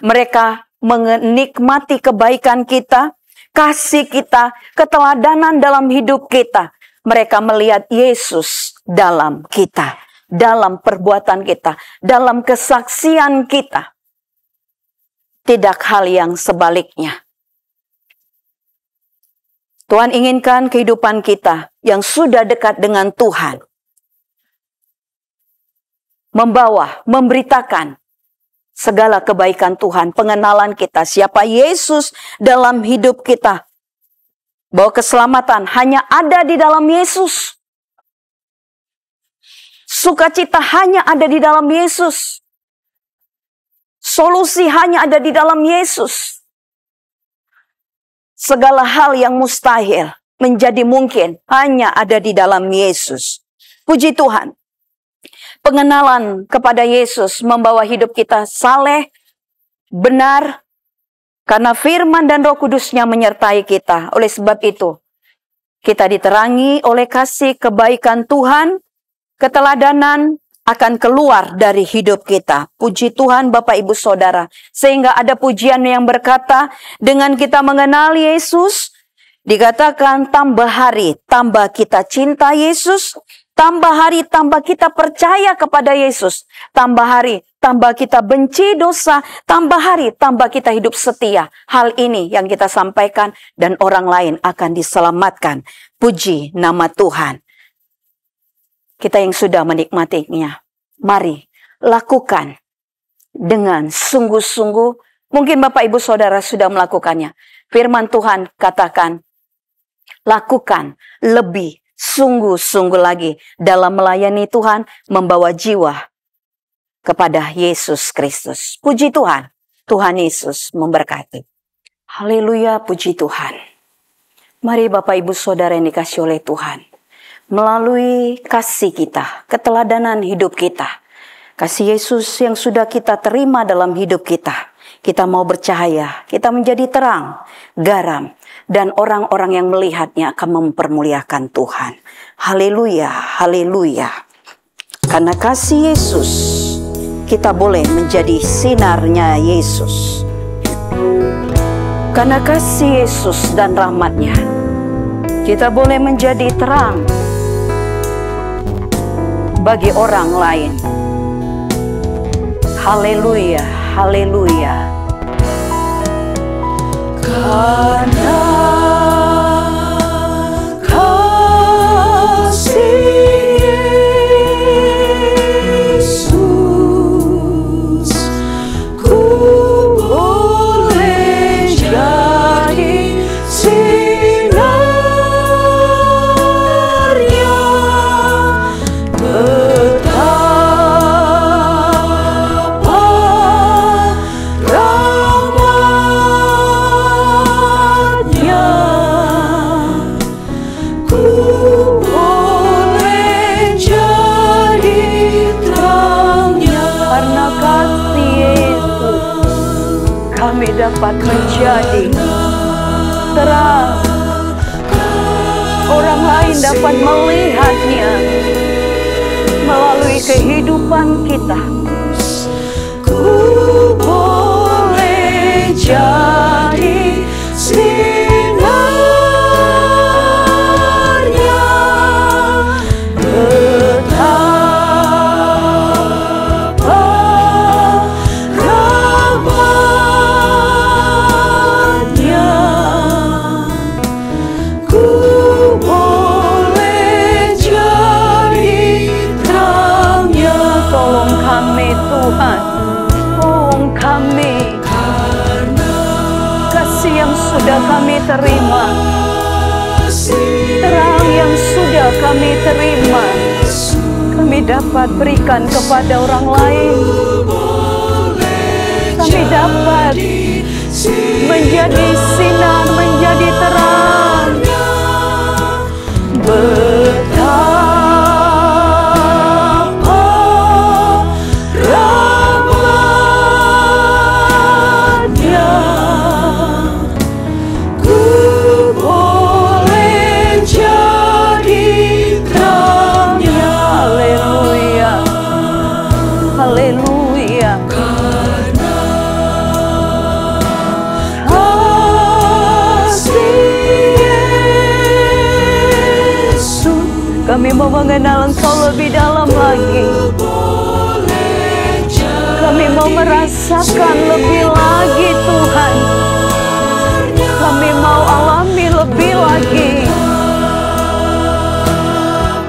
Mereka menikmati kebaikan kita, kasih kita, keteladanan dalam hidup kita. Mereka melihat Yesus dalam kita, dalam perbuatan kita, dalam kesaksian kita. Tidak hal yang sebaliknya. Tuhan inginkan kehidupan kita yang sudah dekat dengan Tuhan. Membawa, memberitakan segala kebaikan Tuhan. Pengenalan kita, siapa Yesus dalam hidup kita. Bahwa keselamatan hanya ada di dalam Yesus. Sukacita hanya ada di dalam Yesus. Solusi hanya ada di dalam Yesus. Segala hal yang mustahil menjadi mungkin hanya ada di dalam Yesus. Puji Tuhan. Pengenalan kepada Yesus membawa hidup kita saleh, benar, karena firman dan Roh Kudus-Nya menyertai kita. Oleh sebab itu, kita diterangi oleh kasih kebaikan Tuhan, keteladanan akan keluar dari hidup kita. Puji Tuhan Bapak Ibu Saudara. Sehingga ada pujian yang berkata, dengan kita mengenal Yesus, dikatakan tambah hari, tambah kita cinta Yesus, tambah hari, tambah kita percaya kepada Yesus, tambah hari, tambah kita benci dosa, tambah hari, tambah kita hidup setia. Hal ini yang kita sampaikan dan orang lain akan diselamatkan. Puji nama Tuhan. Kita yang sudah menikmatinya, mari lakukan dengan sungguh-sungguh. Mungkin Bapak Ibu Saudara sudah melakukannya. Firman Tuhan katakan, lakukan lebih sungguh-sungguh lagi dalam melayani Tuhan, membawa jiwa kepada Yesus Kristus. Puji Tuhan, Tuhan Yesus memberkati. Haleluya, puji Tuhan. Mari Bapak Ibu Saudara yang dikasih oleh Tuhan. Melalui kasih kita, keteladanan hidup kita, kasih Yesus yang sudah kita terima dalam hidup kita, kita mau bercahaya, kita menjadi terang, garam, dan orang-orang yang melihatnya akan mempermuliakan Tuhan. Haleluya, haleluya. Karena kasih Yesus, kita boleh menjadi sinarnya Yesus. Karena kasih Yesus dan rahmatnya, kita boleh menjadi terang bagi orang lain. Haleluya, haleluya. Karena kasih Yesus, ku boleh jadi kami dapat menjadi terang. Orang lain dapat melihatnya melalui kehidupan kita. Ku boleh jadi sinarnya, betapa rahmatnya. Ku boleh jadi terangnya. Tolong kami Tuhan, tolong kami. Kasih yang sudah kami terima, terang yang sudah kami terima, kami dapat berikan kepada orang lain. Kami dapat menjadi sinar, menjadi terang. Betapa rahmatnya, ku boleh jadi terangnya. Haleluya, haleluya. Kami mau mengenal Engkau lebih dalam lagi. Kami mau merasakan lebih lagi Tuhan. Kami mau alami lebih lagi.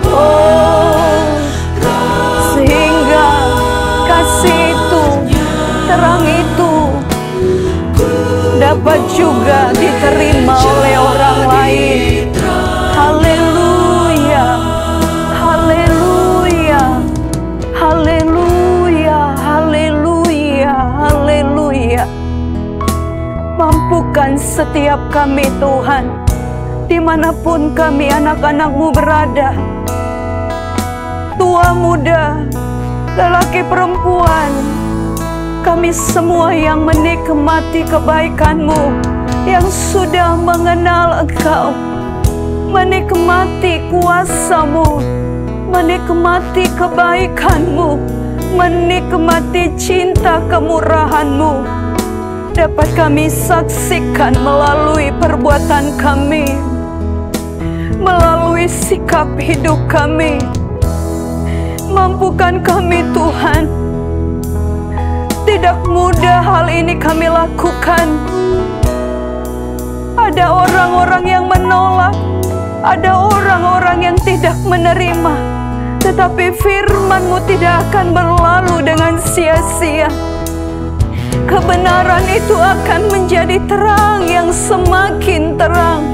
Oh, sehingga kasih itu, terang itu dapat juga diterima oleh orang lain. Haleluya, haleluya, haleluya, haleluya, haleluya. Mampukan setiap kami Tuhan, dimanapun kami anak-anak-Mu berada, tua muda, lelaki perempuan, kami semua yang menikmati kebaikan-Mu, yang sudah mengenal Engkau, menikmati kuasa-Mu, menikmati kebaikan-Mu, menikmati cinta kemurahan-Mu, dapat kami saksikan melalui perbuatan kami, melalui sikap hidup kami. Mampukan kami Tuhan. Tidak mudah hal ini kami lakukan. Ada orang-orang yang menolak, ada orang-orang yang tidak menerima, tetapi firman-Mu tidak akan berlalu dengan sia-sia. Kebenaran itu akan menjadi terang yang semakin terang.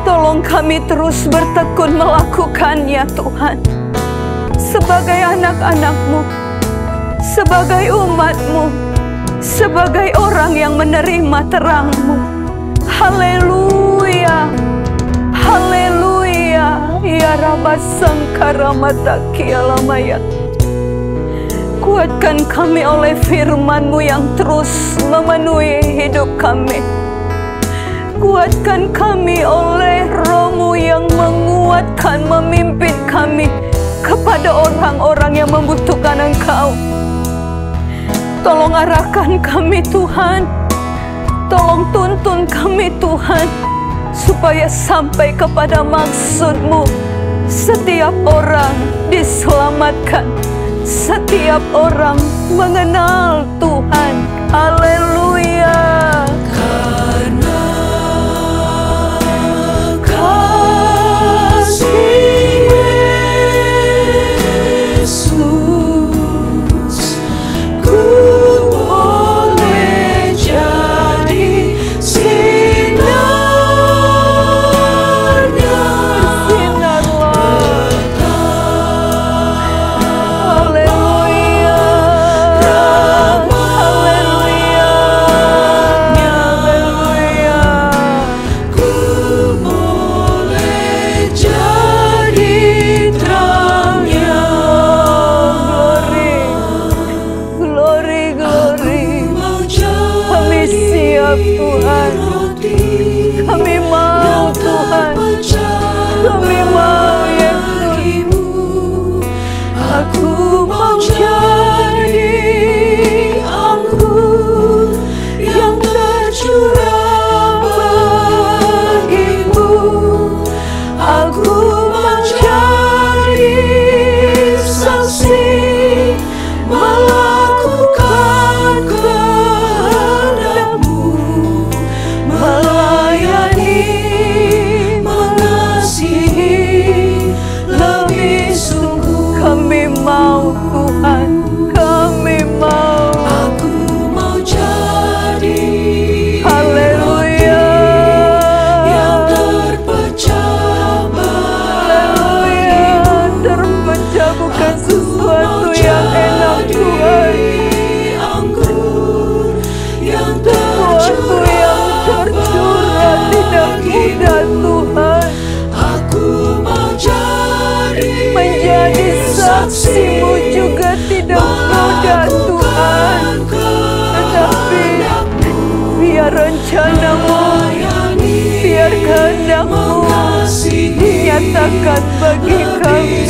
Tolong kami terus bertekun melakukannya Tuhan. Sebagai anak-anak-Mu, sebagai umat-Mu, sebagai orang yang menerima terang-Mu. Haleluya, haleluya. Ya Rabba Sangkara Mataki Alamaya. Kuatkan kami oleh firman-Mu yang terus memenuhi hidup kami. Kuatkan kami oleh Roh-Mu yang menguatkan, memimpin kami kepada orang-orang yang membutuhkan Engkau. Tolong arahkan kami Tuhan. Tolong tuntun kami Tuhan, supaya sampai kepada maksud-Mu. Setiap orang diselamatkan, setiap orang mengenal Tuhan. Haleluya. Karena kasih Yesus, ku boleh jadi sinarnya. Sinarlah. Haleluya, haleluya. siap Tuhan. Kami mau Tuhan. Kami mau Yesus. Aku mau jadi anggur yang tercurah bagimu. Aku mau jadi saksi melakukan kehendak-Mu, melayani, mengasihi lebih sungguh. Kami mau Tuhan, kami mau. Aku mau jadi haleluya yang terpecah belah. Terpecah bukan sesuatu yang enak Tuhan, sesuatu yang tercurah tidak mudah Tuhan. Aku mau menjadi saksi-Mu juga tidak mudah Tuhan. Tetapi biar rencana-Mu, biar kehendak-Mu dinyatakan bagi kami.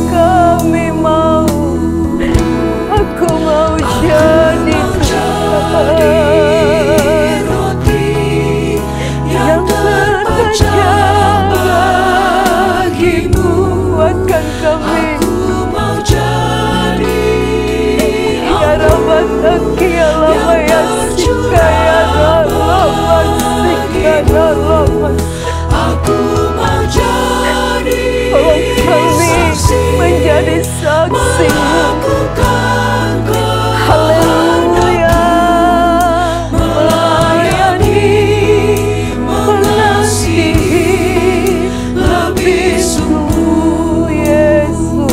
Kami mau, aku mau jadi roti yang terpecah bagi-Mu. Kuatkan kami. Aku mau jadi Yarabasaki Alamayasika Yarabasika. Aku mau jadi saksi, menjadi saksi-Mu. Haleluya, melayani, mengasihi lebih sungguh. Yesus,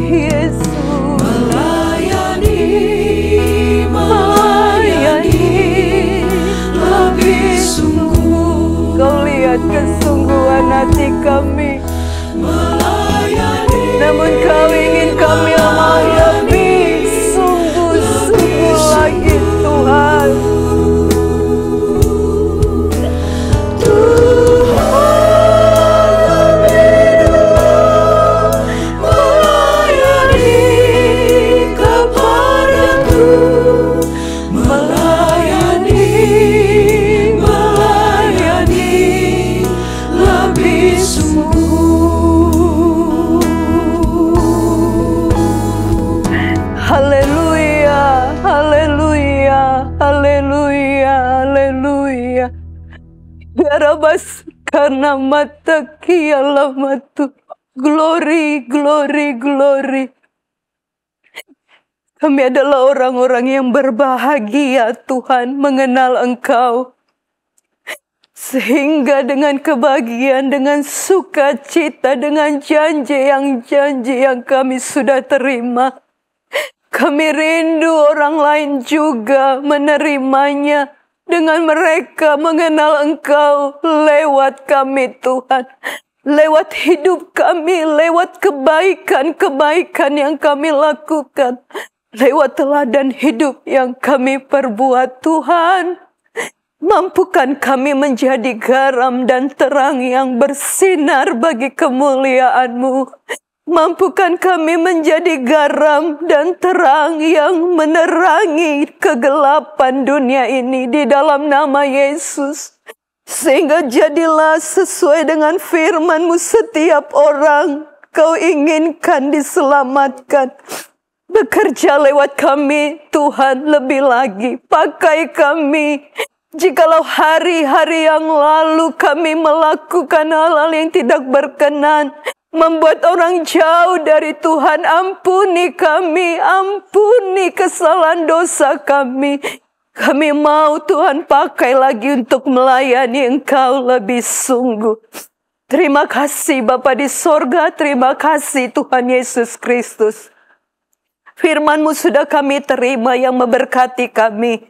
Yesus, melayani lebih sungguh. Kau lihat kesungguhan hati kami, namun Kau ingin kami mau lebih sungguh-sungguh lagi Tuhan. Melayani kepadaku, melayani lebih sungguh. Haleluya, haleluya, haleluya, haleluya. Garabas karena mata kialah matu. Glory, glory, glory. Kami adalah orang-orang yang berbahagia Tuhan mengenal Engkau. Sehingga dengan kebahagiaan, dengan sukacita, dengan janji yang kami sudah terima, kami rindu orang lain juga menerimanya dengan mereka mengenal Engkau lewat kami Tuhan. Lewat hidup kami, lewat kebaikan-kebaikan yang kami lakukan. Lewat teladan hidup yang kami perbuat Tuhan. Mampukan kami menjadi garam dan terang yang bersinar bagi kemuliaan-Mu. Mampukan kami menjadi garam dan terang yang menerangi kegelapan dunia ini di dalam nama Yesus. Sehingga jadilah sesuai dengan firman-Mu, setiap orang Kau inginkan diselamatkan. Bekerja lewat kami Tuhan lebih lagi. Pakai kami. Jikalau hari-hari yang lalu kami melakukan hal-hal yang tidak berkenan, membuat orang jauh dari Tuhan, ampuni kami, ampuni kesalahan dosa kami. Kami mau Tuhan pakai lagi untuk melayani Engkau lebih sungguh. Terima kasih Bapa di sorga, terima kasih Tuhan Yesus Kristus. Firman-Mu sudah kami terima yang memberkati kami.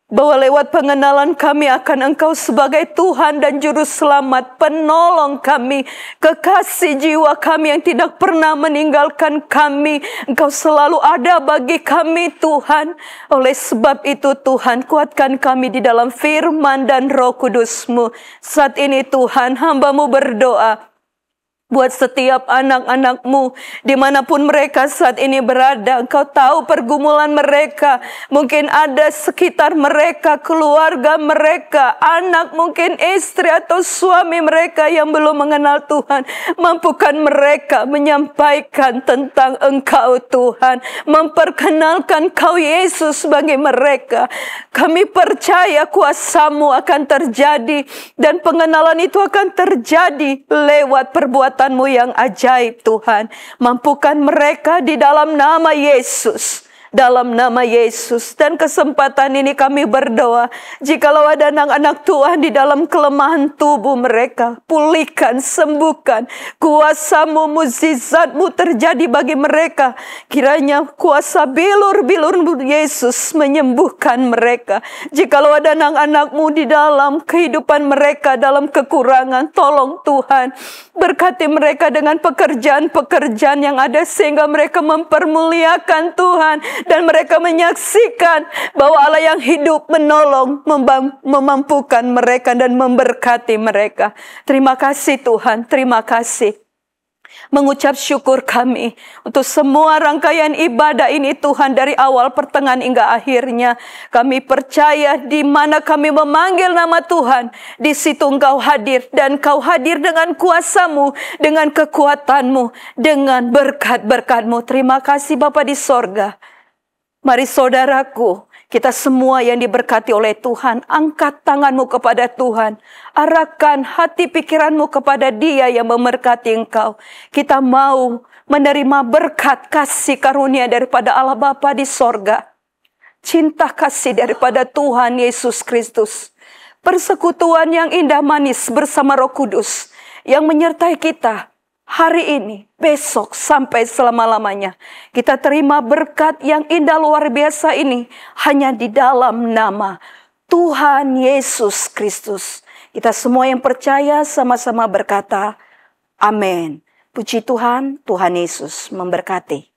bahwa lewat pengenalan kami akan Engkau sebagai Tuhan dan Juru Selamat, penolong kami, kekasih jiwa kami yang tidak pernah meninggalkan kami. Engkau selalu ada bagi kami Tuhan. Oleh sebab itu Tuhan, kuatkan kami di dalam firman dan Roh Kudus-Mu. Saat ini Tuhan, hamba-Mu berdoa buat setiap anak-anak-Mu dimanapun mereka saat ini berada. Engkau tahu pergumulan mereka. Mungkin ada sekitar mereka, keluarga mereka, anak, mungkin istri atau suami mereka yang belum mengenal Tuhan. Mampukan mereka menyampaikan tentang Engkau Tuhan, memperkenalkan Kau Yesus bagi mereka. Kami percaya kuasa-Mu akan terjadi dan pengenalan itu akan terjadi lewat perbuatan perbuatan-Mu yang ajaib Tuhan. Mampukan mereka di dalam nama Yesus. Dalam nama Yesus. Dan kesempatan ini kami berdoa, jikalau ada anak-anak Tuhan di dalam kelemahan tubuh mereka, pulihkan, sembuhkan. Kuasa-Mu, mukjizat-Mu terjadi bagi mereka. Kiranya kuasa bilur-bilur Yesus menyembuhkan mereka. Jikalau ada anak-anak-Mu di dalam kehidupan mereka, dalam kekurangan, tolong Tuhan, berkati mereka dengan pekerjaan-pekerjaan yang ada, sehingga mereka mempermuliakan Tuhan. Dan mereka menyaksikan bahwa Allah yang hidup menolong, memampukan mereka dan memberkati mereka. Terima kasih Tuhan, terima kasih. Mengucap syukur kami untuk semua rangkaian ibadah ini Tuhan, dari awal, pertengahan hingga akhirnya. Kami percaya di mana kami memanggil nama Tuhan, di situ Engkau hadir, dan Engkau hadir dengan kuasa-Mu, dengan kekuatan-Mu, dengan berkat-berkat-Mu. Terima kasih Bapa di sorga. Mari saudaraku, kita semua yang diberkati oleh Tuhan, angkat tanganmu kepada Tuhan. Arahkan hati pikiranmu kepada Dia yang memberkati engkau. Kita mau menerima berkat kasih karunia daripada Allah Bapa di sorga. Cinta kasih daripada Tuhan Yesus Kristus. Persekutuan yang indah manis bersama Roh Kudus yang menyertai kita hari ini, besok, sampai selama-lamanya. Kita terima berkat yang indah luar biasa ini hanya di dalam nama Tuhan Yesus Kristus. Kita semua yang percaya sama-sama berkata, amin. Puji Tuhan, Tuhan Yesus memberkati.